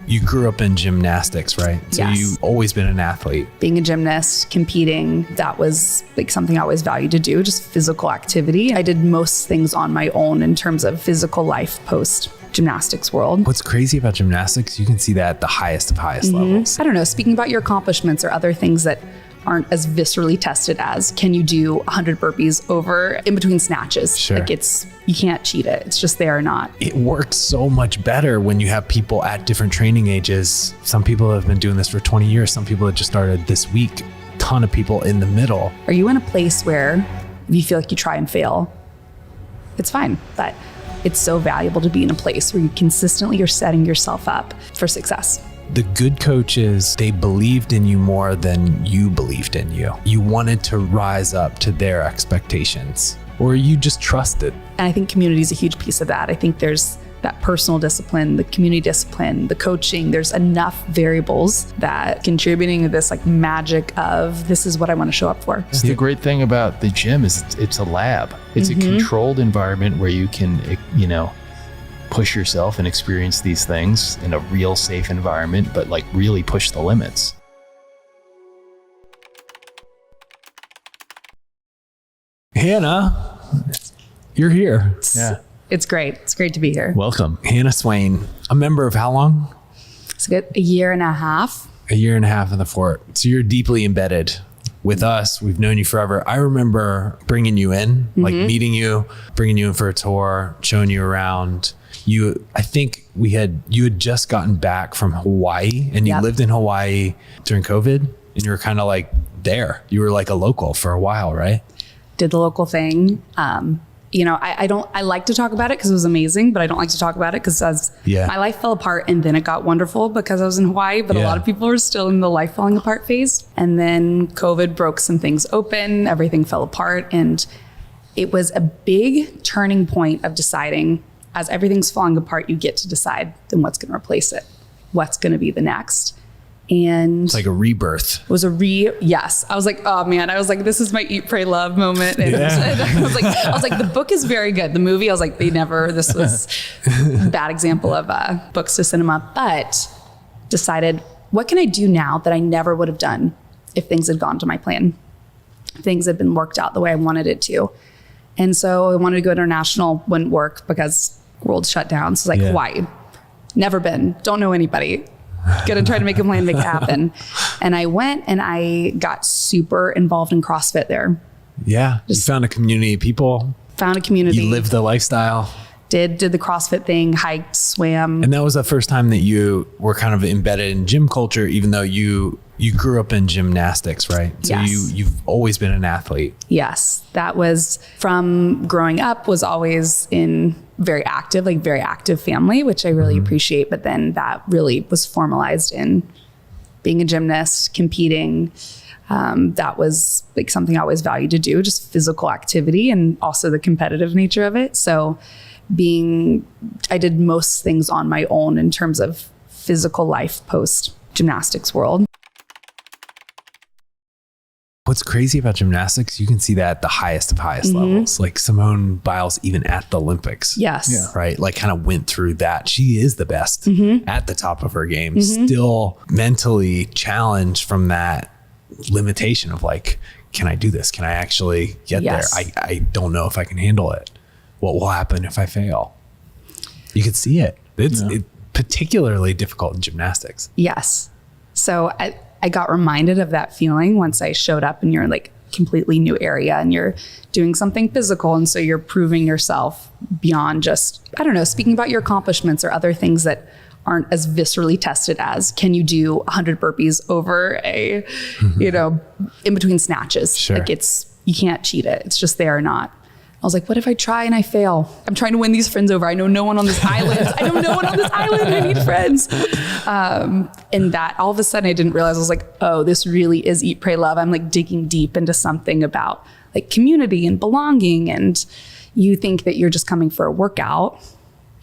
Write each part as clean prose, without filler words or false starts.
You grew up in gymnastics, right? So Yes. you've always been an athlete. Being a gymnast, competing, that was like something I always valued to do, just physical activity. I did most things on my own in terms of physical life post gymnastics world. What's crazy about gymnastics, you can see that at the highest of highest levels. I don't know, speaking about your accomplishments or other things that aren't as viscerally tested as, can you do 100 burpees over in between snatches? Sure. Like you can't cheat it. It's just there or not. It works so much better when you have people at different training ages. Some people have been doing this for 20 years. Some people that just started this week. Ton of people in the middle. Are you in a place where if you feel like you try and fail, it's fine, but it's so valuable to be in a place where you consistently are setting yourself up for success. The good coaches, they believed in you more than you believed in you. You wanted to rise up to their expectations, or you just trusted. And I think community is a huge piece of that. I think there's that personal discipline, the community discipline, the coaching. There's enough variables that contributing to this like magic of this is what I want to show up for. The great thing about the gym is it's a lab. It's a controlled environment where you can, push yourself and experience these things in a real safe environment, but like really push the limits. Hannah, you're here. Yeah. It's great. It's great to be here. Welcome. Hannah Swain, a member of how long? It's good. A year and a half. A year and a half in the fort. So you're deeply embedded with us. We've known you forever. I remember bringing you in, like meeting you, bringing you in for a tour, showing you around. I think you had just gotten back from Hawaii, and you lived in Hawaii during COVID, and you were kind of like there. You were like a local for a while, right? Did the local thing. I like to talk about it because it was amazing, but I don't like to talk about it because my life fell apart and then it got wonderful because I was in Hawaii, but a lot of people were still in the life falling apart phase. And then COVID broke some things open, everything fell apart. And it was a big turning point of deciding, as everything's falling apart, you get to decide then what's going to replace it, what's going to be the next. And It's like a rebirth. it was yes. I was like, oh man, this is my eat, pray, love moment. And I was like, the book is very good. The movie, I was like, this was a bad example of books to cinema, but decided, what can I do now that I never would have done if things had gone to my plan? If things had been worked out the way I wanted it to. And so I wanted to go international, wouldn't work because the world shut down. So Hawaii, never been, don't know anybody. Gonna try to make a plan, make it happen. And I went and I got super involved in CrossFit there. Yeah. You found a community of people. Found a community. You lived the lifestyle. Did the CrossFit thing, hiked, swam. And that was the first time that you were kind of embedded in gym culture, even though you grew up in gymnastics, right? So Yes. you've always been an athlete. Yes, that was from growing up, was always in very active family, which I really appreciate. But then that really was formalized in being a gymnast, competing. That was like something I always valued to do, just physical activity and also the competitive nature of it. So I did most things on my own in terms of physical life post gymnastics world. What's crazy about gymnastics, you can see that at the highest of highest levels. Like Simone Biles, even at the Olympics. Yes. Yeah. Right. Like kind of went through that. She is the best at the top of her game, still mentally challenged from that limitation of like, can I do this? Can I actually get there? I don't know if I can handle it. What will happen if I fail? You can see it. It's particularly difficult in gymnastics. Yes. So I got reminded of that feeling once I showed up and you're like completely new area and you're doing something physical. And so you're proving yourself beyond just, I don't know, speaking about your accomplishments or other things that aren't as viscerally tested as, can you do 100 burpees over in between snatches? Sure. Like you can't cheat it. It's just there or not. I was like, what if I try and I fail? I'm trying to win these friends over. I know no one on this island. I need friends. And that all of a sudden I didn't realize, I was like, oh, this really is eat, pray, love. I'm like digging deep into something about like community and belonging. And you think that you're just coming for a workout,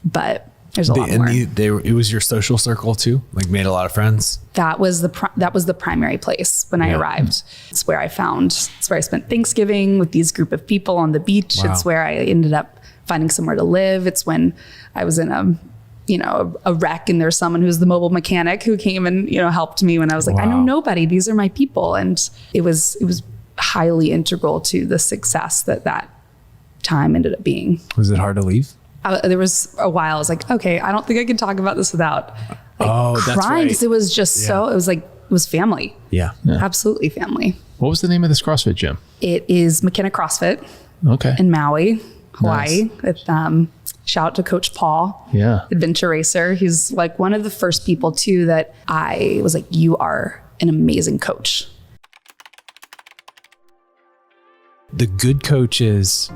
but there's a lot more. It was your social circle too? Like made a lot of friends? That was the primary place when I arrived. It's where I spent Thanksgiving with these group of people on the beach. Wow. It's where I ended up finding somewhere to live. It's when I was in a a wreck, and there's someone who's the mobile mechanic who came and, helped me when I was like, I know nobody, these are my people. And it was highly integral to the success that time ended up being. Was it hard to leave? There was a while I was like, okay, I don't think I can talk about this without crying. That's right. Because it was just it was family. Yeah. Absolutely family. What was the name of this CrossFit gym? It is McKenna CrossFit. Okay. In Maui, Hawaii. Nice. With, shout out to Coach Paul. Yeah. Adventure Racer. He's like one of the first people too that I was like, you are an amazing coach. The good coaches,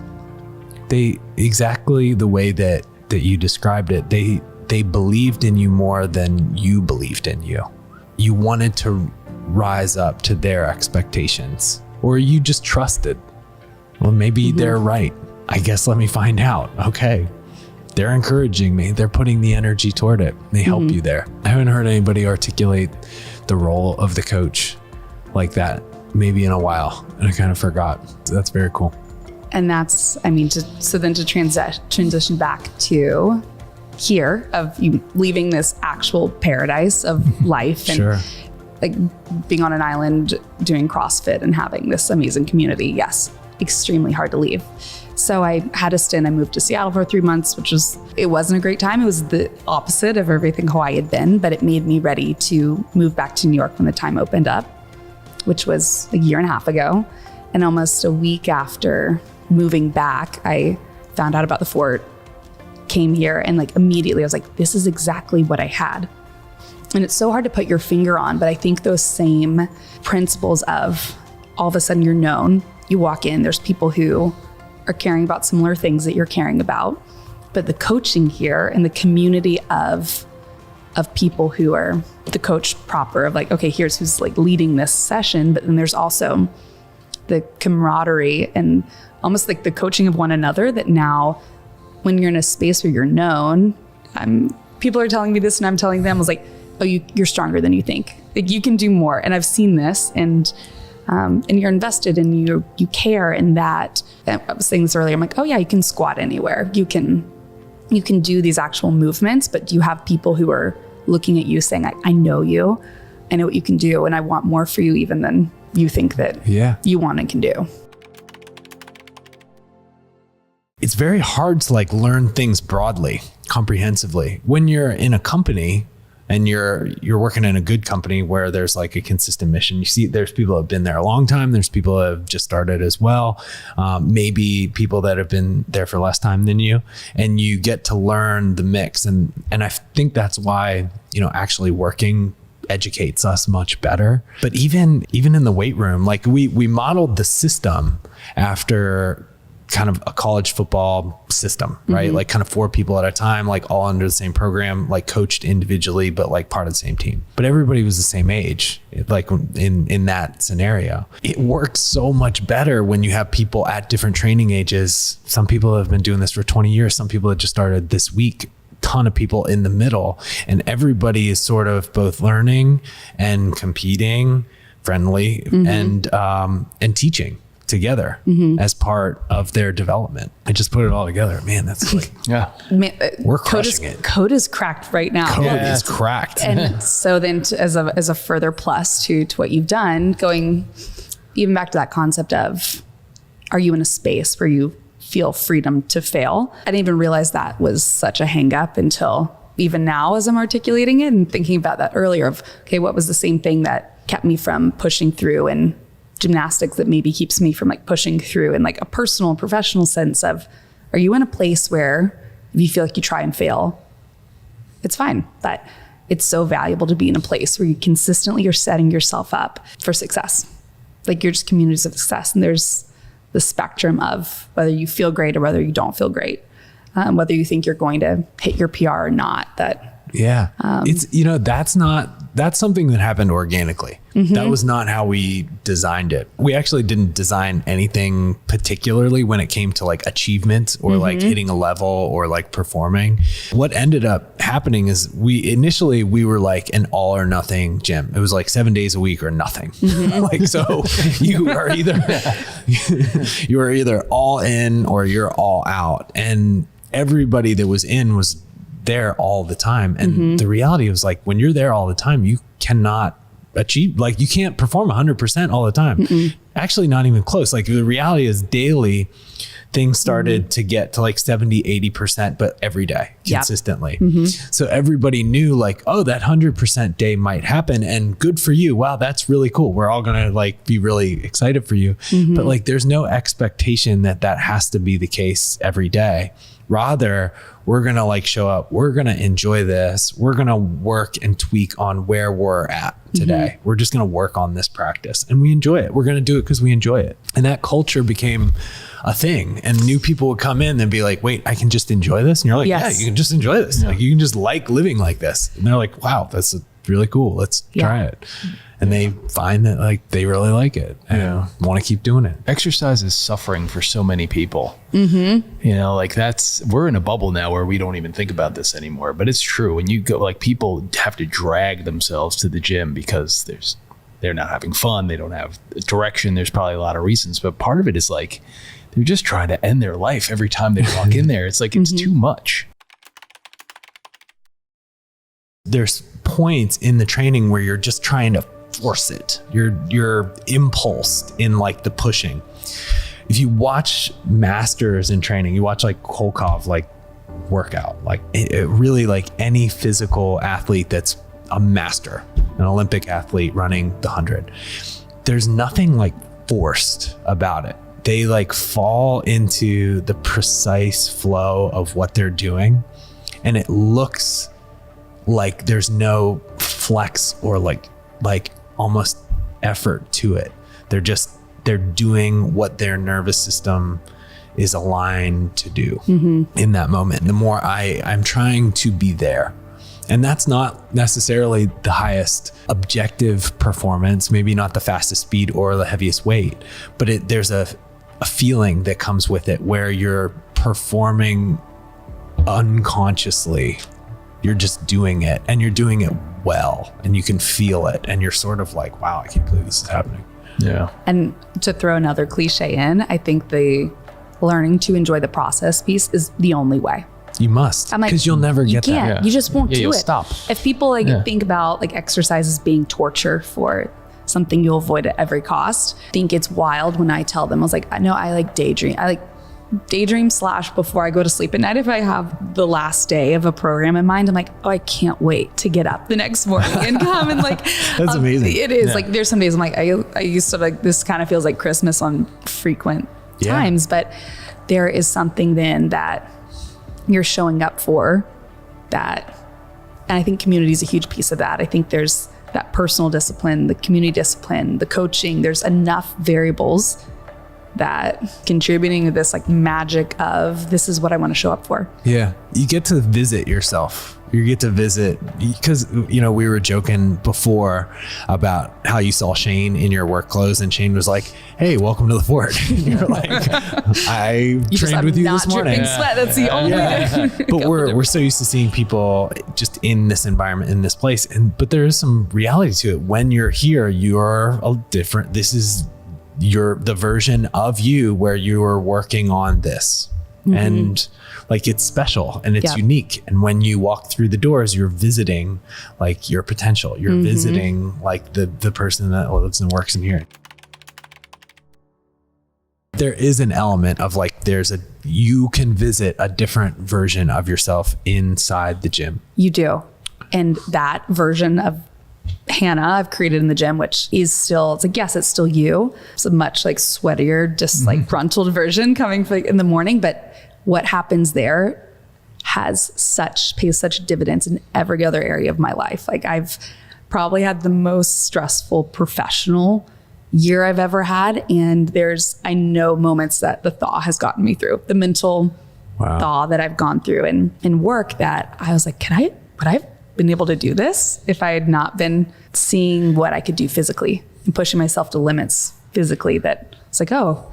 they exactly the way that you described it, they believed in you more than you believed in you. You wanted to rise up to their expectations, or you just trusted. Well, maybe they're right. I guess let me find out. Okay. They're encouraging me. They're putting the energy toward it. They help you there. I haven't heard anybody articulate the role of the coach like that maybe in a while. And I kind of forgot. So that's very cool. And that's, to transition back to here of you leaving this actual paradise of life and like being on an island doing CrossFit and having this amazing community. Yes, extremely hard to leave. So I had a stint. I moved to Seattle for 3 months, it wasn't a great time. It was the opposite of everything Hawaii had been, but it made me ready to move back to New York when the time opened up, which was a year and a half ago. And almost a week after moving back, I found out about the fort, came here, and like immediately I was like, this is exactly what I had. And it's so hard to put your finger on, but I think those same principles of all of a sudden you're known, you walk in, there's people who are caring about similar things that you're caring about, but the coaching here and the community of people who are the coach proper of like, okay, here's who's like leading this session, but then there's also the camaraderie and almost like the coaching of one another that now when you're in a space where you're known, people are telling me this and I'm telling them, I was like, oh, you're stronger than you think. Like you can do more. And I've seen this and you're invested and you care in that. And I was saying this earlier. I'm like, oh yeah, you can squat anywhere. You can do these actual movements, but you have people who are looking at you saying, I know you, I know what you can do. And I want more for you even than you think that you want and can do. It's very hard to like learn things broadly, comprehensively. When you're in a company and you're working in a good company where there's like a consistent mission, you see there's people that have been there a long time. There's people that have just started as well. Maybe people that have been there for less time than you, and you get to learn the mix. And I think that's why, actually working educates us much better. But even in the weight room, like we modeled the system after kind of a college football system, right? Like kind of 4 people at a time, like all under the same program, like coached individually, but like part of the same team. But everybody was the same age, like in that scenario. It works so much better when you have people at different training ages. Some people have been doing this for 20 years. Some people have just started this week. Ton of people in the middle, and everybody is sort of both learning and competing, friendly, and teaching together as part of their development. I just put it all together. Man, that's like, we're crushing it. Code is cracked right now. Code is cracked. And so then as a further plus to what you've done, going even back to that concept of, are you in a space where you feel freedom to fail? I didn't even realize that was such a hang up until even now as I'm articulating it and thinking about that earlier of, okay, what was the same thing that kept me from pushing through in gymnastics that maybe keeps me from like pushing through in like a personal and professional sense of, are you in a place where if you feel like you try and fail, it's fine. But it's so valuable to be in a place where you consistently are setting yourself up for success. Like you're just communities of success. And there's the spectrum of whether you feel great or whether you don't feel great, whether you think you're going to hit your PR or not. That's something that happened organically. That was not how we designed it. We actually didn't design anything particularly when it came to like achievement or like hitting a level or like performing. What ended up happening is we were like an all or nothing gym. It was like 7 days a week or nothing. Like, so you are either all in or you're all out. And everybody that was in was there all the time. And the reality was like, when you're there all the time, you cannot achieve, like you can't perform 100% all the time. Actually, not even close. Like the reality is daily things started to get to like 70, 80%, but every day consistently. So everybody knew like, oh, that 100% day might happen and good for you. Wow, that's really cool. We're all going to like be really excited for you. But like, there's no expectation that that has to be the case every day. Rather, we're going to like show up. We're going to enjoy this. We're going to work and tweak on where we're at today. We're just going to work on this practice and we enjoy it. We're going to do it because we enjoy it. And that culture became a thing, and new people would come in and be like, wait, I can just enjoy this. And you're like, yeah, you can just enjoy this. Like you can just like living like this. And they're like, wow, that's really cool. Let's try it. And they find that like they really like it and want to keep doing it. Exercise is suffering for so many people. You know, like we're in a bubble now where we don't even think about this anymore, but it's true. When you go, like people have to drag themselves to the gym because they're not having fun. They don't have direction. There's probably a lot of reasons, but part of it is like, they're just trying to end their life every time they walk in there. It's like, it's too much. There's points in the training where you're just trying to force it. You're impulsed in like the pushing. If you watch masters in training, you watch like Kolkov, like workout, like it really, like any physical athlete that's a master, an Olympic athlete running the 100, there's nothing like forced about it. They like fall into the precise flow of what they're doing. And it looks like there's no flex or like almost effort to it. They're doing what their nervous system is aligned to do in that moment. The more I'm trying to be there. And that's not necessarily the highest objective performance, maybe not the fastest speed or the heaviest weight, but there's a feeling that comes with it where you're performing unconsciously. You're just doing it and you're doing it well and you can feel it and you're sort of like, wow, I can't believe this is happening. Yeah. And to throw another cliche in, I think the learning to enjoy the process piece is the only way. You must, because you'll never get that. that. You just won't do it. Stop. If people think about like exercise as being torture for something you'll avoid at every cost, I think it's wild when I tell them, I was like, no, I like daydream. I like daydream / before I go to sleep at night. If I have the last day of a program in mind, I'm like, oh, I can't wait to get up the next morning and come and like, that's amazing. It is like, there's some days I'm like, I used to like, this kind of feels like Christmas on frequent times, but there is something then that you're showing up for that. And I think community is a huge piece of that. I think there's that personal discipline, the community discipline, the coaching. There's enough variables that contributing to this like magic of this is what I want to show up for. Yeah. You get to visit yourself. You get to visit because, you know, we were joking before about how you saw Shane in your work clothes and Shane was like, hey, welcome to the fort. You're like, I trained with you this morning. Sweat. That's the only thing. But we're so used to seeing people just in this environment, in this place. But there is some reality to it. When you're here, you're a different, this is the version of you where you are working on this. And like it's special and it's unique. And when you walk through the doors, you're visiting like your potential. You're visiting like the person that lives and works in here. There is an element of like you can visit a different version of yourself inside the gym. You do. And that version of Hannah I've created in the gym, which is still, it's like, yes, it's still you. It's a much like sweatier, just like gruntled version coming in the morning. But what happens there pays such dividends in every other area of my life. Like I've probably had the most stressful professional year I've ever had. And I know moments that the thaw has gotten me through, the mental thaw that I've gone through in work that I was like, would I have been able to do this if I had not been seeing what I could do physically and pushing myself to limits physically? That it's like, oh,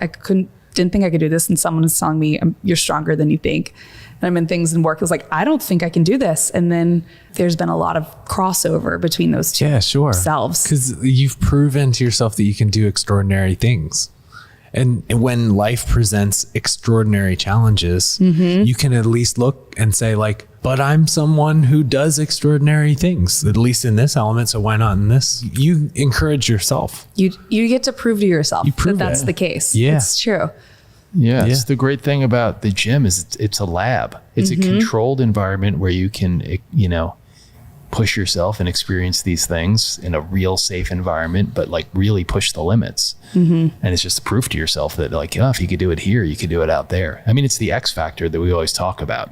didn't think I could do this. And someone is telling me you're stronger than you think. And I'm in things in work. It's like, I don't think I can do this. And then there's been a lot of crossover between those two selves. Because you've proven to yourself that you can do extraordinary things. And when life presents extraordinary challenges, you can at least look and say like, but I'm someone who does extraordinary things, at least in this element. So why not in this? You encourage yourself. You get to prove to yourself that that's the case. Yeah. It's true. Yeah, it's the great thing about the gym is it's a lab. It's a controlled environment where you can, push yourself and experience these things in a real safe environment, but like really push the limits. And it's just a proof to yourself that like, oh, if you could do it here, you could do it out there. I mean, it's the X factor that we always talk about.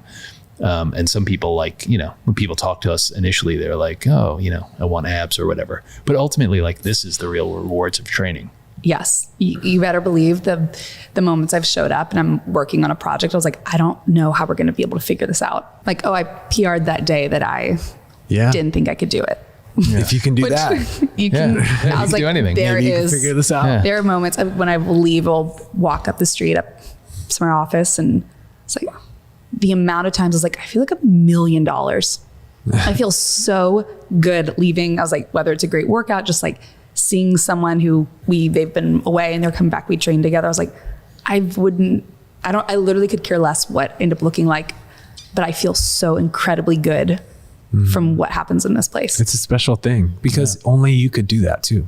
And some people like, when people talk to us initially, they're like, oh, I want abs or whatever. But ultimately, like, this is the real rewards of training. Yes. You better believe the moments I've showed up and I'm working on a project, I was like, I don't know how we're going to be able to figure this out. Like, oh, I PR'd that day that I didn't think I could do it. If you can do that, you can. I was like, do anything. There maybe you is. can figure this out. Yeah. There are moments when I leave, I'll walk up the street up to my office, and it's like the amount of times I was like, I feel like $1 million. I feel so good leaving. I was like, whether it's a great workout, just like seeing someone who they've been away and they're coming back, we train together. I was like, I literally could care less what I end up looking like, but I feel so incredibly good from what happens in this place. It's a special thing because only you could do that too.